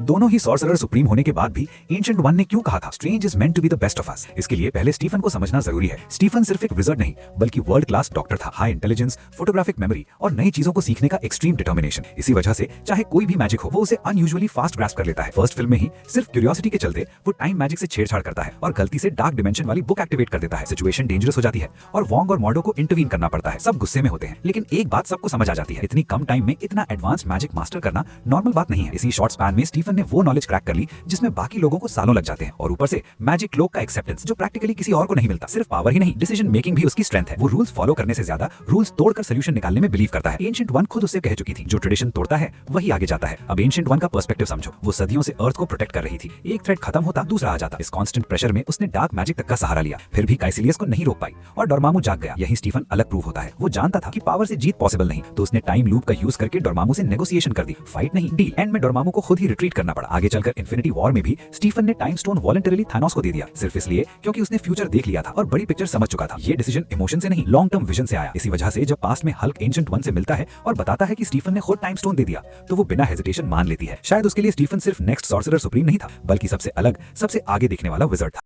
दोनों ही sorcerer supreme होने के बाद भी एंशिएंट वन ने क्यों कहा था strange is meant to be the best of us. इसके लिए पहले स्टीफन को समझना जरूरी है। स्टीफन सिर्फ एक विजर्ड नहीं बल्कि वर्ल्ड क्लास डॉक्टर था। हाई इंटेलिजेंस, फोटोग्राफिक मेमोरी और नई चीजों को सीखने का एक्सट्रीम डिटर्मिनेशन। इसी वजह से चाहे कोई भी मैजिक हो वो उसे अनयूजुअली फास्ट ग्रास्प कर लेता है। फर्स्ट फिल्म में ही सिर्फ क्यूरियोसिटी के चलते वो टाइम मैजिक से छेड़छाड़ करता है और गलती से डार्क डिमेंशन वाली बुक एक्टिवेट कर देता है। सिचुएशन डेंजरस हो जाती है और वोंग और मॉर्डो को इंटरवीन करना पड़ता है। सब गुस्से में होते हैं लेकिन एक बात सबको समझ आ जाती है, इतनी कम टाइम में इतना एडवांस मैजिक मास्टर करना नॉर्मल बात नहीं है। इसी शॉर्ट स्पैन में स्टीफन ने वो नॉलेज क्रैक कर ली जिसमें बाकी लोगों को सालों लग जाते हैं और ऊपर से मैजिक क्लोक का एक्सेप्टेंस जो प्रैक्टिकली किसी और को नहीं मिलता। सिर्फ पावर ही नहीं, डिसीजन मेकिंग भी उसकी स्ट्रेंथ है। वो रूल्स फॉलो करने से ज्यादा रूल्स तोड़कर सोल्यूशन निकालने में बिलीव करता है। एंशिएंट वन खुद उससे कह चुकी थी, जो ट्रेडिशन तोड़ता है वही आगे जाता है। अब एंशिएंट वन का पर्सपेक्टिव समझो। वो सदियों से अर्थ को प्रोटेक्ट कर रही थी, एक थ्रेट खत्म होता दूसरा आ जाता। इस कांस्टेंट प्रेशर में उसने डार्क मैजिक तक का सहारा लिया, फिर भी काइसिलियस को नहीं रोक पाई और डोरमामू जाग गया। यही स्टीफन अलग प्रूव होता है। वो जानता था कि पावर से जीत पॉसिबल नहीं, तो उसने टाइम लूप का यूज करके डोरमामू से नेगोशिएशन कर दी। फाइट नहीं, डील। एंड में डोरमामू को खुद ही रिट्रीट करना पड़ा। आगे चलकर इन्फिनिटी वॉर में भी स्टीफन ने टाइम स्टोन वॉलंटरीली थानोस को दे दिया, सिर्फ इसलिए क्योंकि उसने फ्यूचर देख लिया था और बड़ी पिक्चर समझ चुका था। ये डिसीजन इमोशन से नहीं, लॉन्ग टर्म विजन से आया। इसी वजह से जब पास्ट में हल्क एंशिएंट वन से मिलता है और बताता है कि स्टीफन ने खुद टाइम स्टोन दे दिया, तो वो बिना हेजिटेशन मान लेती है। शायद उसके लिए स्टीफन सिर्फ नेक्स्ट सॉर्सरर सुप्रीम नहीं था बल्कि सबसे अलग, सबसे आगे दिखने वाला विजर्ड था।